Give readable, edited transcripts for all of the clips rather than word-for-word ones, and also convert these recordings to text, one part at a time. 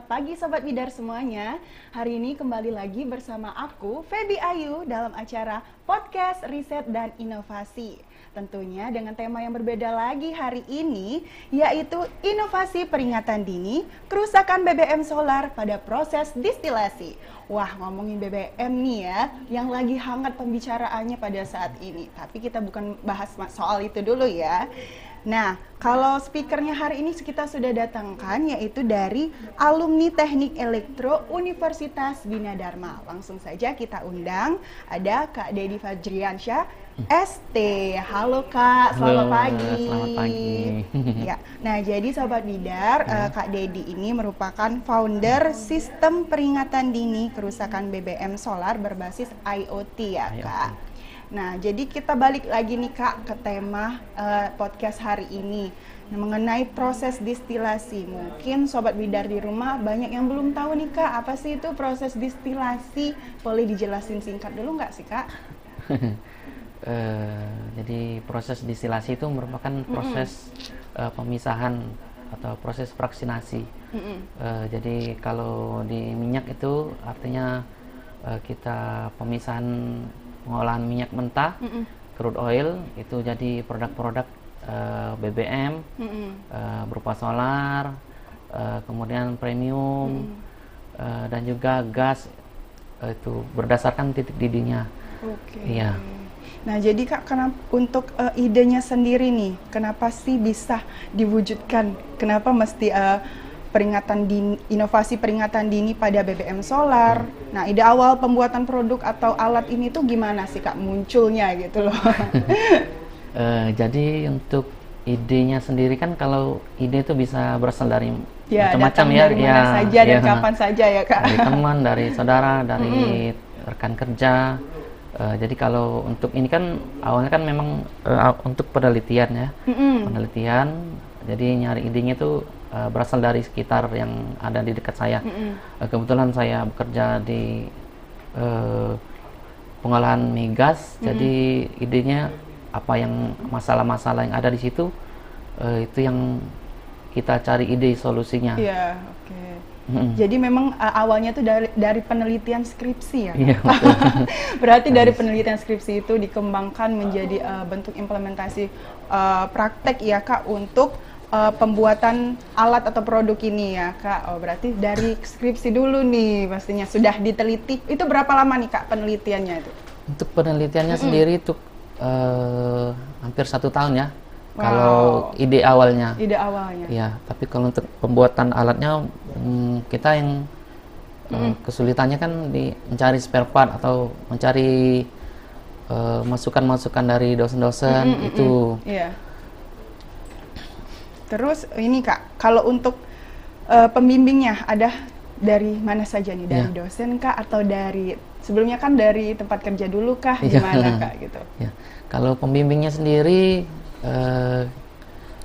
Selamat pagi Sobat Bidar semuanya. Hari ini kembali lagi bersama aku, Feby Ayu, dalam acara Podcast Riset dan Inovasi. Tentunya dengan tema yang berbeda lagi hari ini, yaitu inovasi peringatan dini, kerusakan BBM solar pada proses distilasi. Wah, ngomongin BBM nih ya, yang lagi hangat pembicaraannya pada saat ini. Tapi kita bukan bahas soal itu dulu ya. Nah, kalau speakernya hari ini kita sudah datangkan, yaitu dari alumni Teknik Elektro Universitas Bina Dharma. Langsung saja kita undang, ada Kak Dedi Fajriansyah, ST. Halo Kak, selamat pagi. Selamat pagi. Ya, nah jadi Sobat Bidar, Kak Dedi ini merupakan founder sistem peringatan dini kerusakan BBM solar berbasis IoT ya Kak. Nah, jadi kita balik lagi nih Kak ke tema podcast hari ini. Nah, mengenai proses distilasi. Mungkin Sobat Bidar di rumah banyak yang belum tahu nih Kak, apa sih itu proses distilasi? Boleh dijelasin singkat dulu nggak sih Kak? Jadi proses distilasi itu merupakan proses pemisahan atau proses fraksinasi. Jadi kalau di minyak itu artinya kita pemisahan pengolahan minyak mentah, crude oil itu jadi produk-produk BBM berupa solar, kemudian premium dan juga gas itu berdasarkan titik didihnya. Oke. Iya. Nah, jadi Kak, kenapa untuk idenya sendiri nih, kenapa sih bisa diwujudkan? Kenapa mesti peringatan dini, inovasi peringatan dini pada BBM solar? Nah, ide awal pembuatan produk atau alat ini tuh gimana sih Kak munculnya gitu loh? Jadi untuk idenya sendiri kan, kalau ide itu bisa berasal dari Ya, macam-macam ya, dari mana saja dan kapan saja ya Kak? Dari teman, dari saudara, dari rekan kerja. Jadi kalau untuk ini kan awalnya kan memang untuk penelitian ya, penelitian. Jadi nyari idenya itu berasal dari sekitar yang ada di dekat saya. Kebetulan saya bekerja di pengolahan migas, jadi idenya apa yang masalah-masalah yang ada di situ, itu yang kita cari ide solusinya. Iya, oke. Jadi memang awalnya tuh dari penelitian skripsi ya. Iya, Berarti dari penelitian skripsi itu dikembangkan menjadi bentuk implementasi praktek ya Kak untuk pembuatan alat atau produk ini ya Kak. Oh, berarti dari skripsi dulu nih pastinya sudah diteliti. Itu berapa lama nih Kak penelitiannya itu? Untuk penelitiannya sendiri itu hampir 1 tahun ya. Wow. Kalau ide awalnya. Ide awalnya. Ya, tapi kalau untuk pembuatan alatnya kita yang kesulitannya kan di mencari spare part atau mencari masukan-masukan dari dosen-dosen itu. Iya. Terus ini Kak, kalau untuk pembimbingnya ada dari mana saja nih? Dari dosen Kak atau dari sebelumnya kan dari tempat kerja dulu kah? Gimana Kak gitu? Ya. Kalau pembimbingnya sendiri,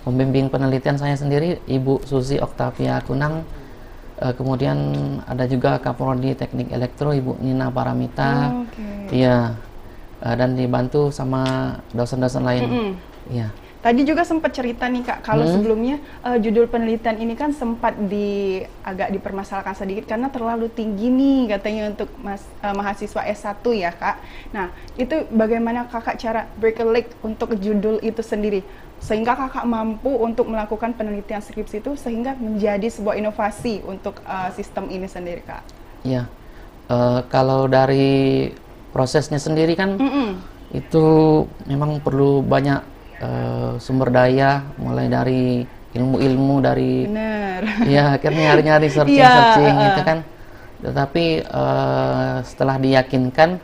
pembimbing penelitian saya sendiri Ibu Susi Oktavia Kunang, kemudian ada juga Kaprodi Teknik Elektro Ibu Nina Paramita. Iya. Dan dibantu sama dosen-dosen lain. Iya. Tadi juga sempat cerita nih Kak, kalau sebelumnya judul penelitian ini kan sempat agak dipermasalahkan sedikit karena terlalu tinggi nih katanya untuk mahasiswa S1 ya Kak. Nah, itu bagaimana Kakak cara break a leg untuk judul itu sendiri? Sehingga Kakak mampu untuk melakukan penelitian skripsi itu sehingga menjadi sebuah inovasi untuk sistem ini sendiri Kak. Iya, kalau dari prosesnya sendiri kan itu memang perlu banyak sumber daya, mulai dari ilmu-ilmu dari ya akhirnya nyari-nyari searching gitu kan. Tetapi setelah diyakinkan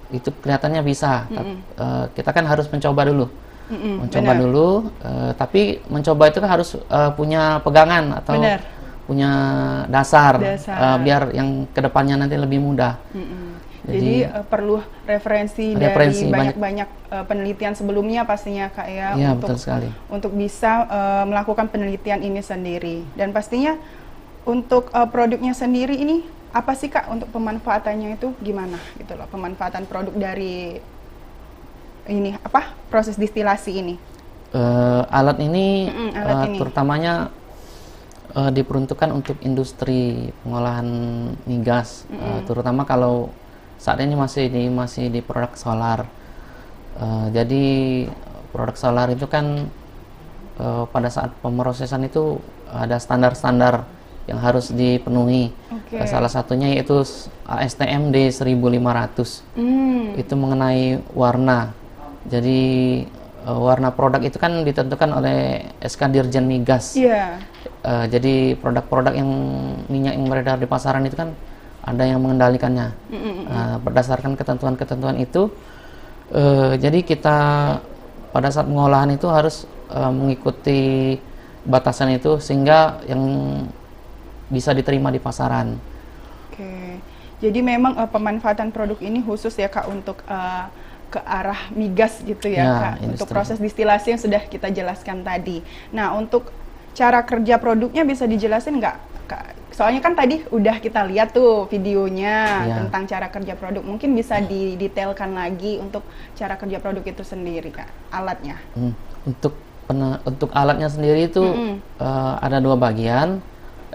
itu kelihatannya bisa. Kita kan harus mencoba dulu. Tapi mencoba itu kan harus punya pegangan atau punya dasar. Biar yang kedepannya nanti lebih mudah. Jadi perlu referensi dari banyak-banyak penelitian sebelumnya pastinya Kak ya, untuk bisa melakukan penelitian ini sendiri. Dan pastinya untuk produknya sendiri ini apa sih Kak untuk pemanfaatannya itu gimana gitu loh, pemanfaatan produk dari ini proses distilasi ini? Alat ini terutamanya diperuntukkan untuk industri pengolahan migas, terutama kalau saat ini masih di produk solar. Jadi produk solar itu kan pada saat pemrosesan itu ada standar-standar yang harus dipenuhi. Salah satunya yaitu ASTM D1500. Itu mengenai warna. Jadi warna produk itu kan ditentukan oleh SK Dirjen Migas. Jadi produk-produk yang minyak yang beredar di pasaran itu kan ada yang mengendalikannya. Berdasarkan ketentuan-ketentuan itu, jadi kita pada saat pengolahan itu harus mengikuti batasan itu sehingga yang bisa diterima di pasaran. Jadi memang pemanfaatan produk ini khusus ya Kak untuk ke arah migas gitu ya Kak, untuk proses distilasi yang sudah kita jelaskan tadi. Nah, untuk cara kerja produknya bisa dijelasin nggak Kak? Soalnya kan tadi udah kita lihat tuh videonya tentang cara kerja produk. Mungkin bisa didetailkan lagi untuk cara kerja produk itu sendiri Kak, alatnya. Untuk alatnya sendiri itu ada 2 bagian.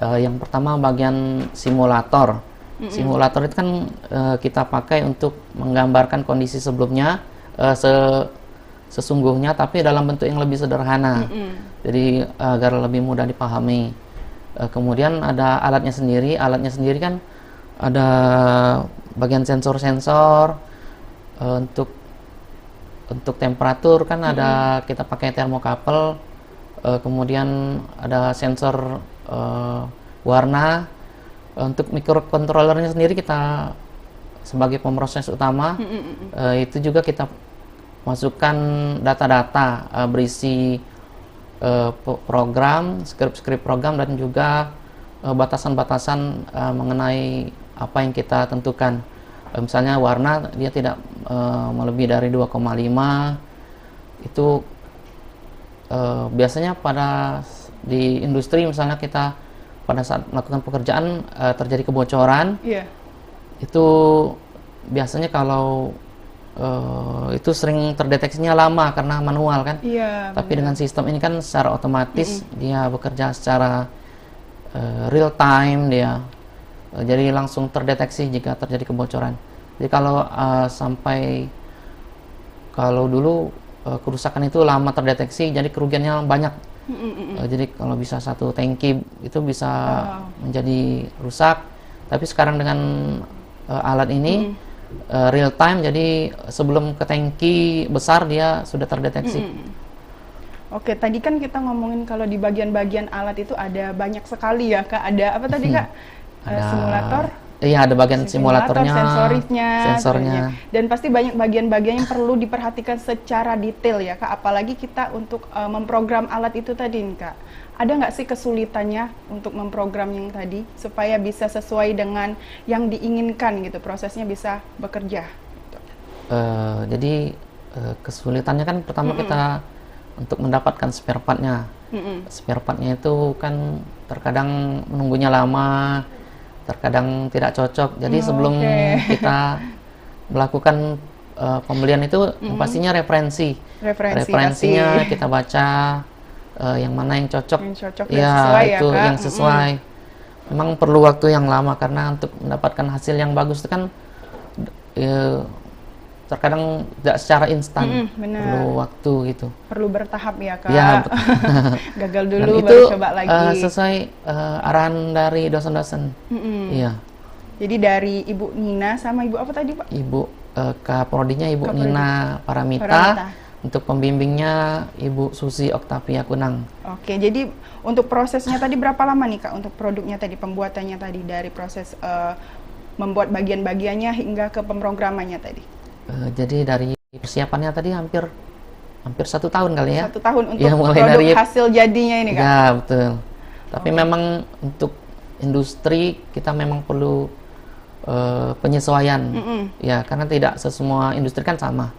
Yang pertama bagian simulator. Simulator itu kan kita pakai untuk menggambarkan kondisi sebelumnya sesungguhnya, tapi dalam bentuk yang lebih sederhana. Jadi agar lebih mudah dipahami. Kemudian ada alatnya sendiri. Alatnya sendiri kan ada bagian sensor-sensor untuk temperatur kan ada, kita pakai termokapel. Kemudian ada sensor warna. Untuk microcontrollernya sendiri kita sebagai pemroses utama, itu juga kita masukkan data-data berisi program, skrip-skrip program, dan juga batasan-batasan mengenai apa yang kita tentukan. Misalnya warna dia tidak melebihi dari 2,5. Itu biasanya di industri misalnya kita pada saat melakukan pekerjaan terjadi kebocoran, itu biasanya kalau itu sering terdeteksinya lama karena manual kan. Tapi dengan sistem ini kan secara otomatis dia bekerja secara real time dia. Jadi langsung terdeteksi jika terjadi kebocoran. Jadi kalau dulu kerusakan itu lama terdeteksi, jadi kerugiannya banyak. Jadi kalau bisa 1 tangki itu bisa menjadi rusak. Tapi sekarang dengan alat ini real time, jadi sebelum ke tangki besar dia sudah terdeteksi. Oke, tadi kan kita ngomongin kalau di bagian-bagian alat itu ada banyak sekali ya Kak. Ada apa tadi Kak? Ada simulator. Iya, ada bagian simulatornya, sensornya, dan pasti banyak bagian-bagian yang perlu diperhatikan secara detail ya Kak. Apalagi kita untuk memprogram alat itu tadi nih Kak. Ada nggak sih kesulitannya untuk memprogram yang tadi supaya bisa sesuai dengan yang diinginkan gitu, prosesnya bisa bekerja? Jadi kesulitannya kan pertama kita untuk mendapatkan spare partnya. Spare partnya itu kan terkadang menunggunya lama, terkadang tidak cocok. Jadi sebelum kita melakukan pembelian itu pastinya referensinya kita baca, yang mana yang cocok, itu yang sesuai. Memang perlu waktu yang lama karena untuk mendapatkan hasil yang bagus itu kan terkadang tidak secara instan, perlu waktu gitu. Perlu bertahap ya Kak. Gagal dulu dan baru coba lagi. Sesuai arahan dari dosen-dosen. Jadi dari Ibu Nina sama Ibu apa tadi Pak? Ibu Kaprodinya Ibu Nina Paramita. Untuk pembimbingnya Ibu Susi Oktavia Kunang. Oke, jadi untuk prosesnya tadi berapa lama nih Kak untuk produknya tadi, pembuatannya tadi, dari proses membuat bagian-bagiannya hingga ke pemrogramannya tadi? Jadi dari persiapannya tadi hampir 1 tahun kali ya. 1 tahun untuk mulai produk dari hasil jadinya ini Kak? Ya, betul. Tapi memang untuk industri kita memang perlu penyesuaian. Ya, karena tidak semua industri kan sama.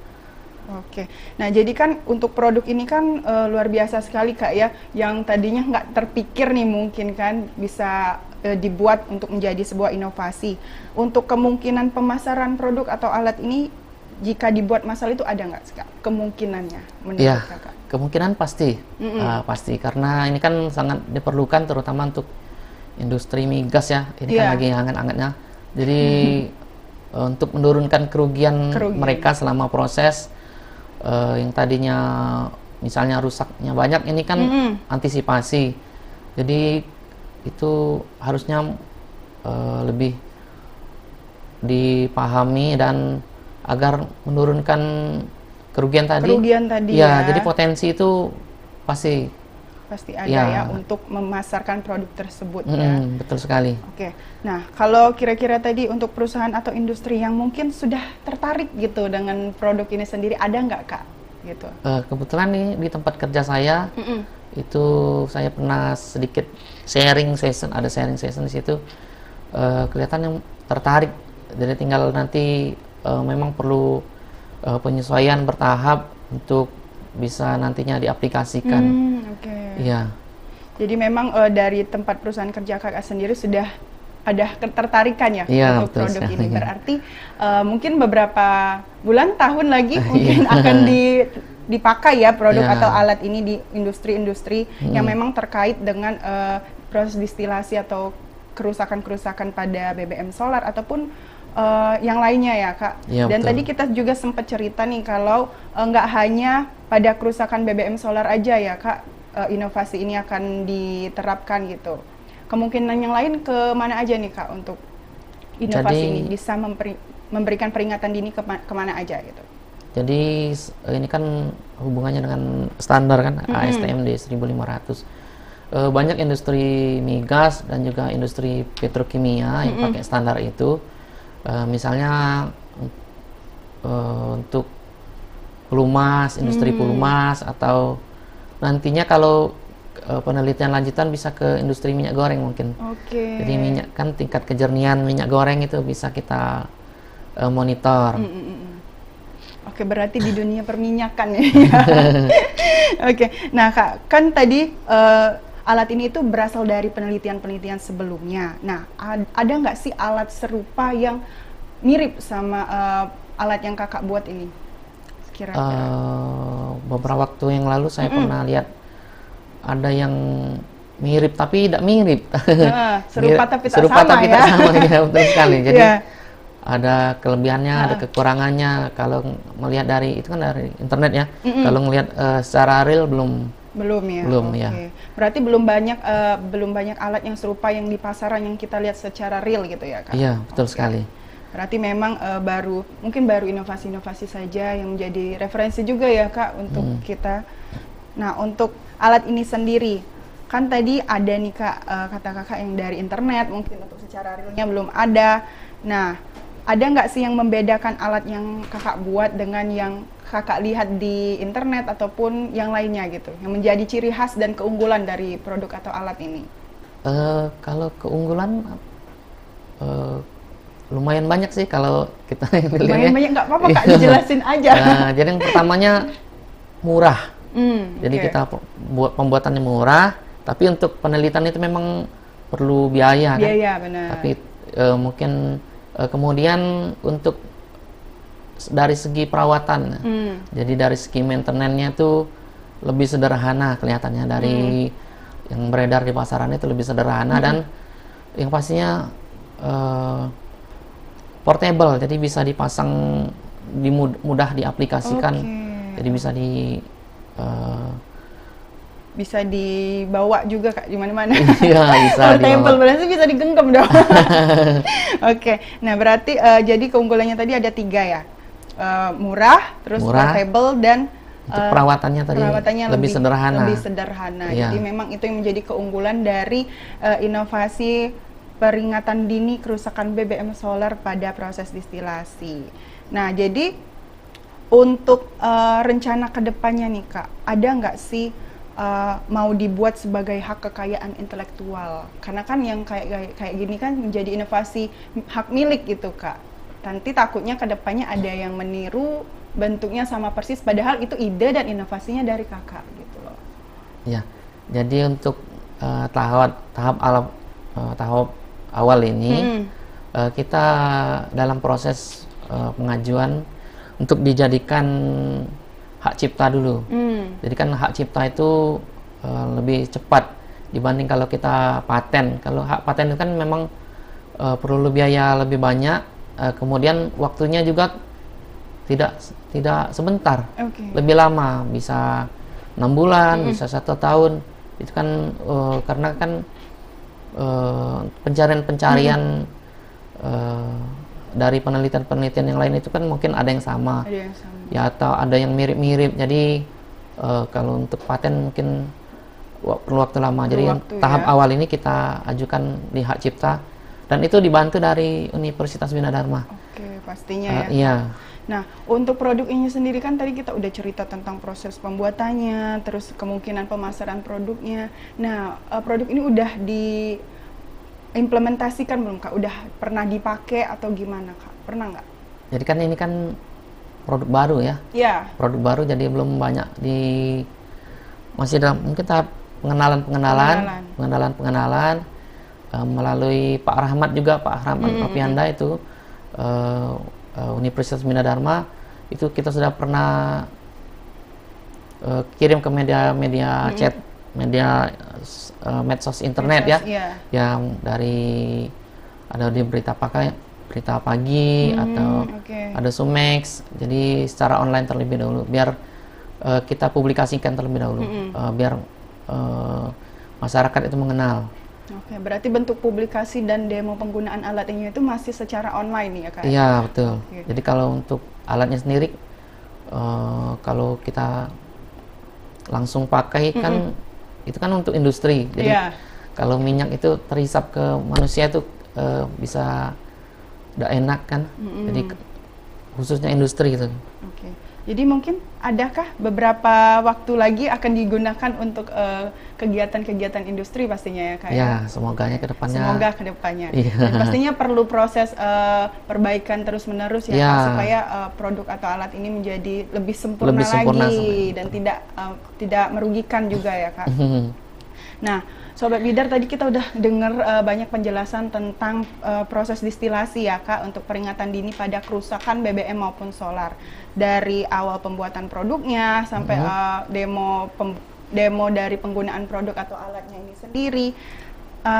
Oke, nah jadi kan untuk produk ini kan luar biasa sekali Kak ya, yang tadinya nggak terpikir nih mungkin kan bisa dibuat untuk menjadi sebuah inovasi. Untuk kemungkinan pemasaran produk atau alat ini jika dibuat massal itu ada nggak Kak kemungkinannya menurut Ya, Kakak? kemungkinan pasti, pasti karena ini kan sangat diperlukan terutama untuk industri migas ya. Ini kan lagi hangat-hangatnya. Jadi untuk menurunkan kerugian mereka selama proses yang tadinya misalnya rusaknya banyak, ini kan antisipasi. Jadi itu harusnya lebih dipahami dan agar menurunkan kerugian tadi. Ya, jadi potensi itu pasti ada ya untuk memasarkan produk tersebut ya. Betul sekali. Oke. Nah, kalau kira-kira tadi untuk perusahaan atau industri yang mungkin sudah tertarik gitu dengan produk ini sendiri, ada nggak Kak? Gitu. Kebetulan nih di tempat kerja saya itu saya pernah sedikit sharing session, ada sharing session di situ. Kelihatan yang tertarik. Jadi tinggal nanti memang perlu penyesuaian bertahap untuk bisa nantinya diaplikasikan. Iya. Jadi memang dari tempat perusahaan kerja Kakak sendiri sudah ada ketertarikan ya untuk produk ini. Berarti mungkin beberapa bulan, tahun lagi mungkin akan dipakai ya produk atau alat ini di industri-industri yang memang terkait dengan proses distilasi atau kerusakan-kerusakan pada BBM solar ataupun yang lainnya ya Kak. Dan tadi kita juga sempat cerita nih kalau nggak hanya pada kerusakan BBM solar aja ya Kak, inovasi ini akan diterapkan gitu. Kemungkinan yang lain ke mana aja nih Kak untuk inovasi ini bisa memberikan peringatan dini kemana aja gitu? Jadi ini kan hubungannya dengan standar kan, ASTM di 1500. Banyak industri migas dan juga industri petrokimia yang pakai standar itu. Misalnya untuk pelumas, industri pelumas, atau nantinya kalau penelitian lanjutan bisa ke industri minyak goreng mungkin. Jadi minyak kan tingkat kejernihan minyak goreng itu bisa kita monitor. Berarti di dunia perminyakan ya. Nah Kak, kan tadi alat ini itu berasal dari penelitian-penelitian sebelumnya. Nah, ada nggak sih alat serupa yang mirip sama alat yang Kakak buat ini? Kira-kira. Beberapa waktu yang lalu saya pernah lihat ada yang mirip tapi tidak mirip. Serupa tapi tak sama ya, betul sekali. Jadi ada kelebihannya, ada kekurangannya. Kalau melihat dari itu kan dari internet ya. Kalau melihat secara real belum ya. Berarti belum banyak alat yang serupa yang di pasaran yang kita lihat secara real gitu ya Kak? Iya, betul sekali. Berarti memang mungkin baru inovasi-inovasi saja yang menjadi referensi juga ya Kak untuk kita. Nah, untuk alat ini sendiri, kan tadi ada nih Kak, kata Kakak yang dari internet, mungkin untuk secara realnya belum ada. Nah, ada nggak sih yang membedakan alat yang Kakak buat dengan yang Kakak lihat di internet ataupun yang lainnya gitu, yang menjadi ciri khas dan keunggulan dari produk atau alat ini? Kalau keunggulan lumayan banyak sih kalau kita lumayan banyak, nggak apa-apa Kak, dijelasin aja. Jadi yang pertamanya murah. Jadi kita buat pembuatannya murah, tapi untuk penelitian itu memang perlu biaya kan? Benar. Tapi mungkin kemudian untuk dari segi perawatan, jadi dari segi maintenance-nya itu lebih sederhana kelihatannya dari yang beredar di pasaran itu lebih sederhana dan yang pastinya portable, jadi bisa dipasang, mudah diaplikasikan, jadi bisa dibawa juga Kak di mana-mana. Iya, bisa. Portable berarti bisa digenggam dong. Nah berarti jadi keunggulannya tadi ada 3 ya, murah, terus portable, dan untuk perawatannya lebih sederhana. Jadi memang itu yang menjadi keunggulan dari inovasi peringatan dini kerusakan BBM solar pada proses distilasi. Nah jadi untuk rencana kedepannya nih Kak, ada nggak sih mau dibuat sebagai hak kekayaan intelektual? Karena kan yang kayak gini kan menjadi inovasi hak milik gitu Kak. Nanti takutnya kedepannya ada yang meniru, bentuknya sama persis, padahal itu ide dan inovasinya dari Kakak gitu loh. Ya, jadi untuk tahap awal ini kita dalam proses pengajuan untuk dijadikan hak cipta dulu. Jadi kan hak cipta itu lebih cepat dibanding kalau kita paten. Kalau hak paten itu kan memang perlu biaya lebih banyak, kemudian waktunya juga tidak sebentar, lebih lama, bisa 6 bulan, bisa 1 tahun. Itu kan karena kan pencarian dari penelitian yang lain itu kan mungkin ada yang sama, ya, atau ada yang mirip-mirip. Jadi kalau untuk paten mungkin perlu waktu lama. Jadi tahap awal ini kita ajukan di hak cipta, dan itu dibantu dari Universitas Bina Dharma. Oke, pastinya ya. Iya. Nah, untuk produk ini sendiri kan tadi kita udah cerita tentang proses pembuatannya, terus kemungkinan pemasaran produknya. Nah, produk ini udah diimplementasikan belum Kak? Udah pernah dipakai atau gimana Kak? Pernah nggak? Jadi kan ini kan produk baru ya. Iya. Produk baru, jadi belum banyak masih dalam mungkin tahap pengenalan melalui Pak Rahmat juga, Pak Rahmat Nopianda itu Universitas Bina Dharma itu kita sudah pernah kirim ke media chat, medsos internet ya, yang dari ada di berita pagi atau ada Sumex. Jadi secara online terlebih dahulu biar kita publikasikan terlebih dahulu, biar masyarakat itu mengenal. Oke, berarti bentuk publikasi dan demo penggunaan alat ini itu masih secara online ya Kak? Iya, betul. Jadi kalau untuk alatnya sendiri, kalau kita langsung pakai kan itu kan untuk industri. Jadi kalau minyak itu terhisap ke manusia itu bisa tidak enak kan. Jadi khususnya industri gitu. Oke. Jadi mungkin adakah beberapa waktu lagi akan digunakan untuk kegiatan-kegiatan industri pastinya ya Kak? Ya, semoganya ke depannya. Semoga ke depannya. Dan pastinya perlu proses perbaikan terus-menerus ya Kak, supaya produk atau alat ini menjadi lebih sempurna lagi dan tidak merugikan juga ya Kak. Nah, Sobat Bidar, tadi kita udah dengar banyak penjelasan tentang proses distilasi ya Kak untuk peringatan dini pada kerusakan BBM maupun solar. Dari awal pembuatan produknya sampai demo dari penggunaan produk atau alatnya ini sendiri.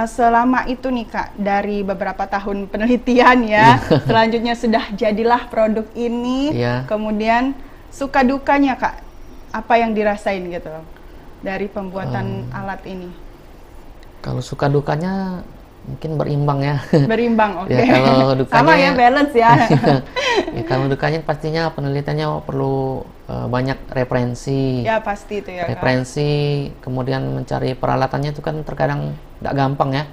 Selama itu nih Kak, dari beberapa tahun penelitian ya, selanjutnya sudah jadilah produk ini, kemudian suka dukanya Kak, apa yang dirasain gitu dari pembuatan alat ini? Kalau suka dukanya mungkin berimbang ya. Berimbang, oke. Ya, kalau dukanya sama ya, balance ya. Ya, kalau dukanya pastinya penelitiannya perlu banyak referensi. Ya pasti itu ya. Referensi, kemudian mencari peralatannya itu kan terkadang nggak gampang ya.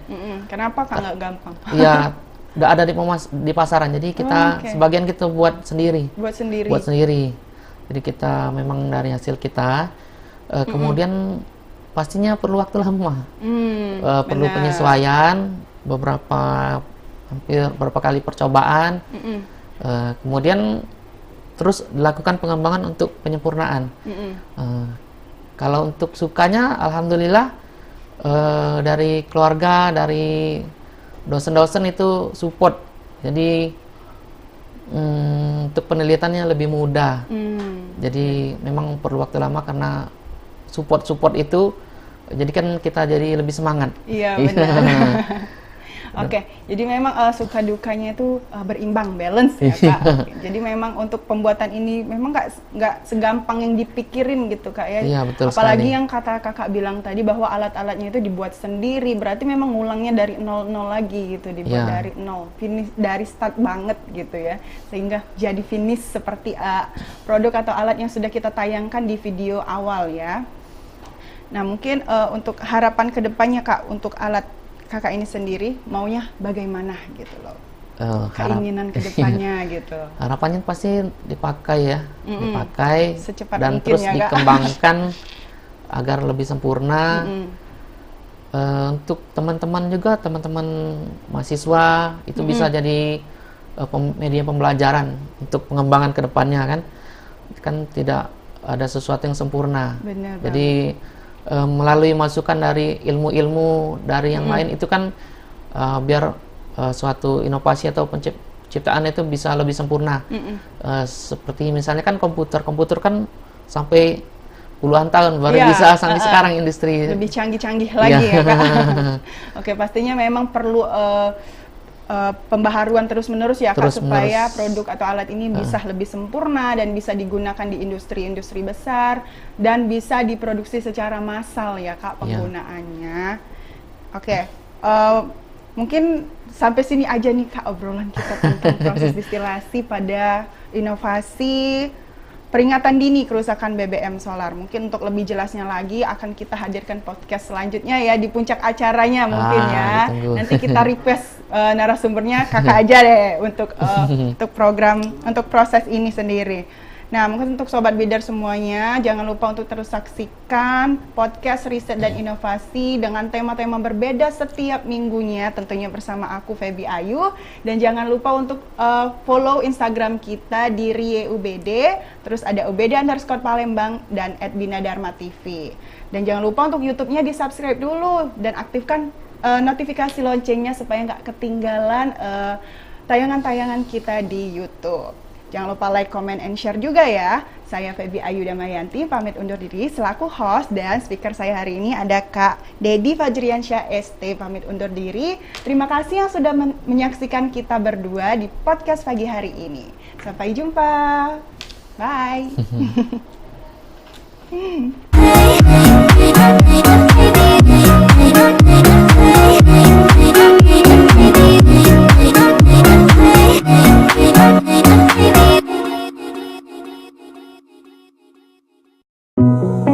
Kenapa Kak nggak gampang? Iya, nggak ada di pasaran. Jadi kita sebagian kita buat sendiri. Buat sendiri. Jadi kita memang dari hasil kita. Kemudian pastinya perlu waktu lama, perlu penyesuaian, beberapa kali percobaan, kemudian terus dilakukan pengembangan untuk penyempurnaan. Kalau untuk sukanya, alhamdulillah dari keluarga, dari dosen-dosen itu support, jadi untuk penelitiannya lebih mudah. Jadi memang perlu waktu lama karena support itu, jadi kan kita jadi lebih semangat. Iya benar. Oke, jadi memang suka dukanya itu berimbang, balance ya Kak. Jadi memang untuk pembuatan ini memang nggak segampang yang dipikirin gitu Kak ya. Iya, betul apalagi sekali. Yang kata Kakak bilang tadi bahwa alat-alatnya itu dibuat sendiri, berarti memang ngulangnya dari nol lagi gitu, dibuat dari nol, finish dari start banget gitu ya, sehingga jadi finish seperti produk atau alat yang sudah kita tayangkan di video awal ya. Nah mungkin untuk harapan kedepannya Kak untuk alat Kakak ini sendiri maunya bagaimana gitu loh, keinginan kedepannya gitu. Harapannya pasti dipakai ya, dipakai secepat dan mungkin terus ya, dikembangkan agar lebih sempurna. Untuk teman-teman juga, teman-teman mahasiswa itu bisa jadi media pembelajaran untuk pengembangan kedepannya kan tidak ada sesuatu yang sempurna. Benar, jadi melalui masukan dari ilmu-ilmu dari yang lain itu kan biar suatu inovasi atau ciptaan itu bisa lebih sempurna. Seperti misalnya kan komputer kan sampai puluhan tahun baru bisa sampai sekarang industri lebih canggih-canggih lagi ya Kak. Oke, pastinya memang perlu pembaharuan terus-menerus ya Kak, supaya produk atau alat ini bisa lebih sempurna dan bisa digunakan di industri-industri besar dan bisa diproduksi secara massal ya Kak penggunaannya. Oke, mungkin sampai sini aja nih Kak obrolan kita tentang proses distilasi pada inovasi peringatan dini kerusakan BBM solar. Mungkin untuk lebih jelasnya lagi akan kita hadirkan podcast selanjutnya ya di puncak acaranya mungkin ya. Ditunggu. Nanti kita request narasumbernya Kakak aja deh untuk program untuk proses ini sendiri. Nah, mungkin untuk Sobat Bidar semuanya, jangan lupa untuk terus saksikan podcast Riset dan Inovasi dengan tema-tema berbeda setiap minggunya, tentunya bersama aku, Feby Ayu. Dan jangan lupa untuk follow Instagram kita di RieUBD, terus ada ubd_palembang dan @binadarma_tv. Dan jangan lupa untuk YouTube-nya di-subscribe dulu dan aktifkan notifikasi loncengnya supaya nggak ketinggalan tayangan-tayangan kita di YouTube. Jangan lupa like, comment, and share juga ya. Saya Feby Ayu Damayanti, pamit undur diri selaku host, dan speaker saya hari ini ada Kak Dedi Fajriansyah ST, pamit undur diri. Terima kasih yang sudah menyaksikan kita berdua di podcast pagi hari ini. Sampai jumpa. Bye. Thank you.